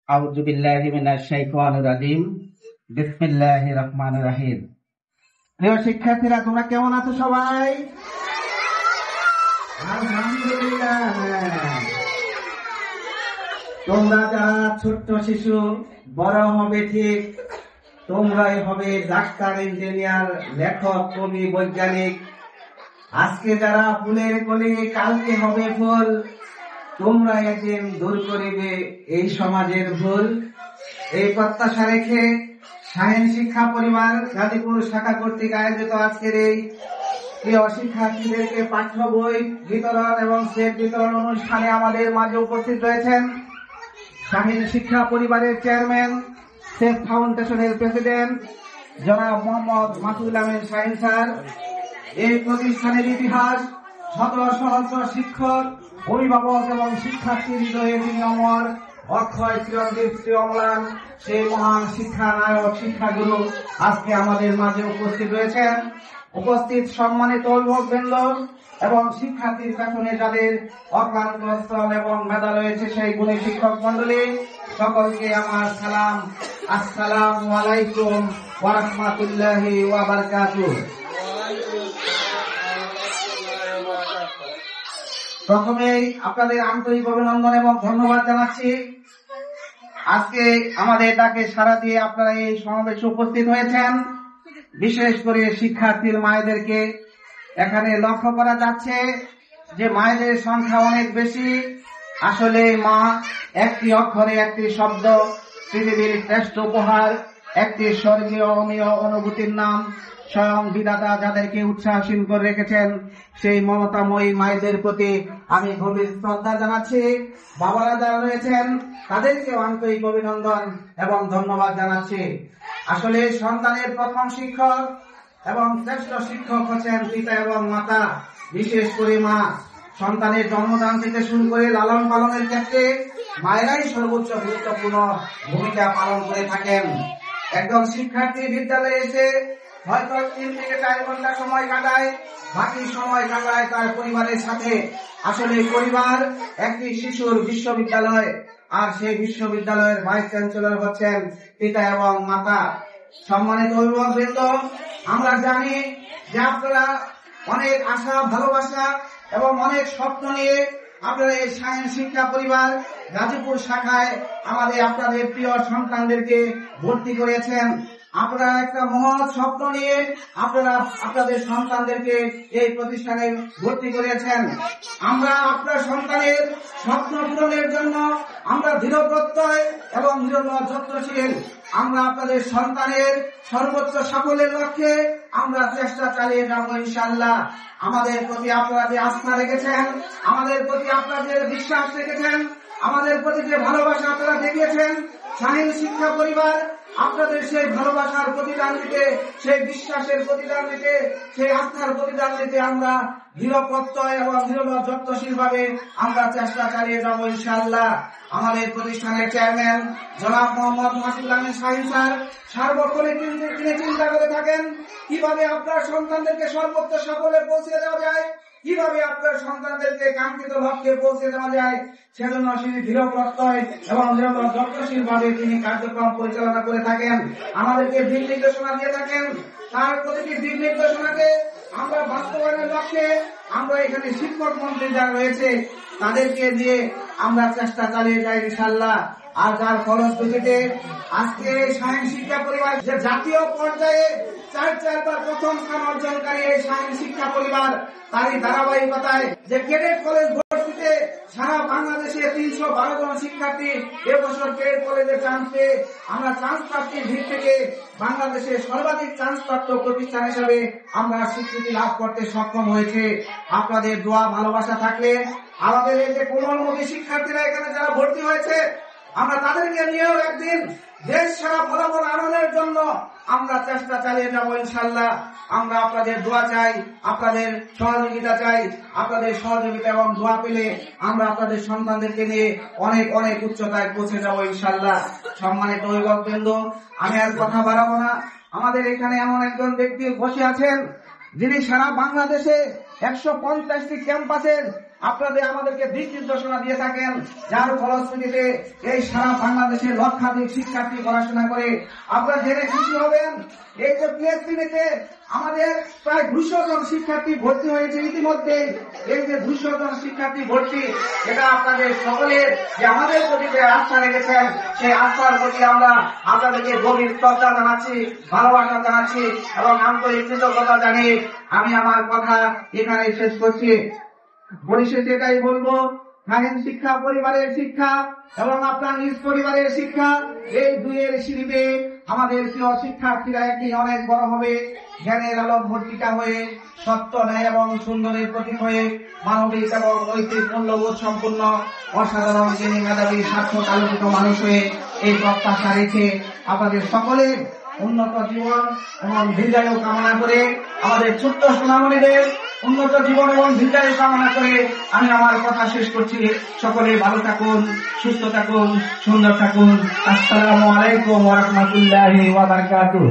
আউযু বিল্লাহি মিনাশ শাইতানির রাজিম। বিসমিল্লাহির রহমানির রহিম। প্রিয় শিক্ষার্থীরা, তোমরা কেমন আছো সবাই? আলহামদুলিল্লাহ। তোমরা যারা ছোট্ট শিশু, বড় হবে ঠিক তোমরাই হবে ডাক্তার, ইঞ্জিনিয়ার, লেখক, কবি, বৈজ্ঞানিক। আজকে যারা ফুলের কলি, কালকে হবে ফুল। তোমরা একদিন দূর করিবে এই সমাজের ভুল। এই প্রত্যাশা রেখে শাহীন শিক্ষা পরিবার গাজীপুর শাখা কর্তৃক আয়োজিত আজকের এই প্রিয় শিক্ষার্থীদেরকে পাঠ্য বই বিতরণ এবং সেট বিতরণ অনুষ্ঠানে আমাদের মাঝে উপস্থিত রয়েছেন শাহীন শিক্ষা পরিবারের চেয়ারম্যান, সেফ ফাউন্ডেশনের প্রেসিডেন্ট জনাব মোহাম্মদ মাসুদুল আমিন শাহীন স্যার। এই প্রতিষ্ঠানের ইতিহাস শত সহস্র শিক্ষক, অভিভাবক এবং শিক্ষার্থীর হৃদয়ে তিনি অমর, অক্ষয়, চিরঞ্জীব, অম্লান। সেই মহান শিক্ষা নায়ক, শিক্ষাগুরু আজকে আমাদের মাঝে উপস্থিত রয়েছেন। উপস্থিত সম্মানিত অভিভাবকবৃন্দ এবং শিক্ষার্থীর পেছনে যাদের অক্লান্ত শ্রম এবং মেধা রয়েছে সেই গুণী শিক্ষক মন্ডলী, সকলকে আমার সালাম। আসসালামু আলাইকুম ওয়া রাহমাতুল্লাহি ওয়া বারাকাতুহু। প্রথমেই আপনাদের আন্তরিক অভিনন্দন এবং ধন্যবাদ জানাচ্ছি। আজকে আমাদের ডাকে সাড়া দিয়ে আপনারা এই সমাবেশে উপস্থিত হয়েছেন। বিশেষ করে শিক্ষার্থীর মায়েদেরকে এখানে লক্ষ্য করা যাচ্ছে যে মায়েদের সংখ্যা অনেক বেশি। আসলে মা একটি অক্ষরে একটি শব্দ, পৃথিবীর শ্রেষ্ঠ উপহার, একটি স্বর্গীয় অমীয় অনুভূতির নাম। স্বয়ং বিধাতা যাদেরকে উৎসাহশীল করে রেখেছেন সেই মমতাময়ী মায়েদের প্রতি আমি গভীর শ্রদ্ধা জানাচ্ছি। বাবারা যারা রয়েছেন তাদেরকে আন্তরিক অভিনন্দন এবং ধন্যবাদ জানাচ্ছি। আসলে সন্তানের প্রথম শিক্ষক এবং শ্রেষ্ঠ শিক্ষক হচ্ছেন পিতা এবং মাতা, বিশেষ করে মা। সন্তানের জন্মদান থেকে শুরু করে লালন পালনের ক্ষেত্রে মায়েরাই সর্বোচ্চ গুরুত্বপূর্ণ ভূমিকা পালন করে থাকেন। একজন শিক্ষার্থী বিদ্যালয়ে এসে হয়তো 3 থেকে 4 ঘন্টা সময় কাটায়, বাকি সময় কাটায় তার পরিবারের সাথে। আসলে পরিবার একটি শিশুর বিশ্ববিদ্যালয়, আর সেই বিশ্ববিদ্যালয়ের ভাইস চ্যান্সেলর হচ্ছেন পিতা এবং মাতা। সম্মানিত অভিভাবকবৃন্দ, আমরা জানি যে আপনারা অনেক আশা, ভালোবাসা এবং অনেক স্বপ্ন নিয়ে আপনারা এই শাহীন শিক্ষা পরিবার গাজীপুর শাখায় আপনাদের প্রিয় সন্তানদেরকে ভর্তি করেছেন। আপনারা একটা মহৎ স্বপ্ন নিয়ে আপনারা আপনাদের সন্তানদেরকে এই প্রতিষ্ঠানে ভর্তি করেছেন। আমরা আপনার সন্তানের স্বপ্ন পূরণের জন্য আমরা দৃঢ় প্রত্যয় এবং দৃঢ় যত্নশীল। আমরা আপনাদের সন্তানের সর্বোচ্চ সাফল্যের লক্ষ্যে আমরা চেষ্টা চালিয়ে যাব ইনশাআল্লাহ। আমাদের প্রতি আপনারা যে আস্থা রেখেছেন, আমাদের প্রতি আপনাদের বিশ্বাস রেখেছেন, আমাদের প্রতি যে ভালোবাসা আপনারা দেখিয়েছেন, শাহীন শিক্ষা পরিবার আপনাদের সেই ভালোবাসার প্রতিদান দিতে, সেই বিশ্বাসের প্রতিদান দিতে, সেই আস্থার প্রতিদান দিতে আমরা দৃঢ় প্রত্যয় এবং দৃঢ় যত্নশীল ভাবে আমরা চেষ্টা চালিয়ে যাব ইনশাআল্লাহ। আমাদের প্রতিষ্ঠানের চেয়ারম্যান জনাব মোহাম্মদ মাসুদুল আমিন শাহীন স্যার সার্বক্ষণিক তিনি চিন্তা করে থাকেন কিভাবে আপনার সন্তানদেরকে সর্বোচ্চ সাফল্যে পৌঁছে দেওয়া যায়, কিভাবে আপনার সন্তানদেরকে কাঙ্ক্ষিত লক্ষ্যে পৌঁছে দেওয়া যায়। সেজন্য তিনি দৃঢ় প্রত্যয় এবং দৃঢ় যত্নশীল ভাবে তিনি কার্যক্রম পরিচালনা করে থাকেন, আমাদেরকে দিক নির্দেশনা দিয়ে থাকেন। তার প্রতিটি দিক নির্দেশনাকে আমরা বাস্তবায়নের লক্ষ্যে আমরা এখানে শিক্ষক মন্ত্রী যারা রয়েছে তাদেরকে দিয়ে আমরা চেষ্টা চালিয়ে যাই ইনশাআল্লাহ। আর যার ফলশ্রুতিতে আজকে শাহীন শিক্ষা পরিবার যে জাতীয় পর্যায়ে 4বার প্রথম স্থান অর্জনকারী এই শাহীন শিক্ষা পরিবার, তারই ধারাবাহিকতায় যে ক্যাডেট কলেজ ভর্তিতে সারা বাংলাদেশে 312 জন শিক্ষার্থী এবছর ক্যাডেট কলেজে চান্স পেয়ে আমরা চান্স প্রাপ্তির দিক থেকে বাংলাদেশের সর্বাধিক চান্স প্রাপ্ত প্রতিষ্ঠান হিসেবে আমরা স্বীকৃতি লাভ করতে সক্ষম হয়েছে। আপনাদের দোয়া ভালোবাসা থাকলে আমাদের এই যে কোমলমতি শিক্ষার্থীরা এখানে যারা ভর্তি হয়েছে আমরা তাদেরকে নিয়েও একদিন দেশ সারা ফলাফল আনয়নের জন্য আমরা চেষ্টা চালিয়ে যাব ইনশাআল্লাহ। আমরা আপনাদের দোয়া চাই, আপনাদের সহযোগিতা চাই। আপনাদের সহযোগিতা এবং দোয়া পেলে আমরা আপনাদের সন্তানদেরকে নিয়ে অনেক অনেক উচ্চতায় পৌঁছে যাব ইনশাআল্লাহ। সম্মানিত অভিভাবকবৃন্দ, আমি আর কথা বাড়াবো না। আমাদের এখানে এমন একজন ব্যক্তি বসে আছেন যিনি সারা বাংলাদেশে 150টি ক্যাম্পাসের আপনাদের আমাদেরকে দিক নির্দেশনা দিয়ে থাকেন, যার ফলশ্রুতিতে এই সারা বাংলাদেশে লক্ষাধিক শিক্ষার্থী পড়াশোনা করে। আপনারা জেনে খুশি হবেন, এই যে পিএসসিতে আমাদের প্রায় 200 জন শিক্ষার্থী ভর্তি হয়েছে ইতিমধ্যে। এই যে 200 জন শিক্ষার্থী ভর্তি, এটা আপনাদের সকলের যে আমাদের প্রতি যে আস্থা রেখেছেন, সেই আস্থার প্রতি আমরা আপনাদেরকে গভীর শ্রদ্ধা জানাচ্ছি, ভালোবাসা জানাচ্ছি এবং আন্তরিক কৃতজ্ঞতা জানিয়ে আমি আমার কথা এখানে শেষ করছি। পরিশেষে এটাই বলবো, শাহীন শিক্ষা পরিবারের শিক্ষা এবং আপনার নিজ পরিবারের শিক্ষা, এই দুইয়ের সিঁড়িতে আমাদের প্রিয় শিক্ষার্থীরা একদিন অনেক বড় হবে, জ্ঞানের আলোক ভর্তিকা হয়ে, সত্য, ন্যায় এবং সুন্দরের প্রতীক হয়ে, মানবিক এবং নৈতিক মূল্যবোধ সম্পূর্ণ অসাধারণ জ্ঞানী মেধাবী সার্থক আলোকিত মানুষ হয়ে এই প্রত্যাশা রেখে আপনাদের সকলের উন্নত জীবন এবং দীর্ঘায়ু কামনা করে, আমাদের ছোট্ট সোনামণিদের উন্নত জীবন এবং দীর্ঘায়ু কামনা করে আমি আমার কথা শেষ করছি। সকলে ভালো থাকুন, সুস্থ থাকুন, সুন্দর থাকুন। আসসালামু আলাইকুম ওয়া রাহমাতুল্লাহি ওয়া বারাকাতুহু।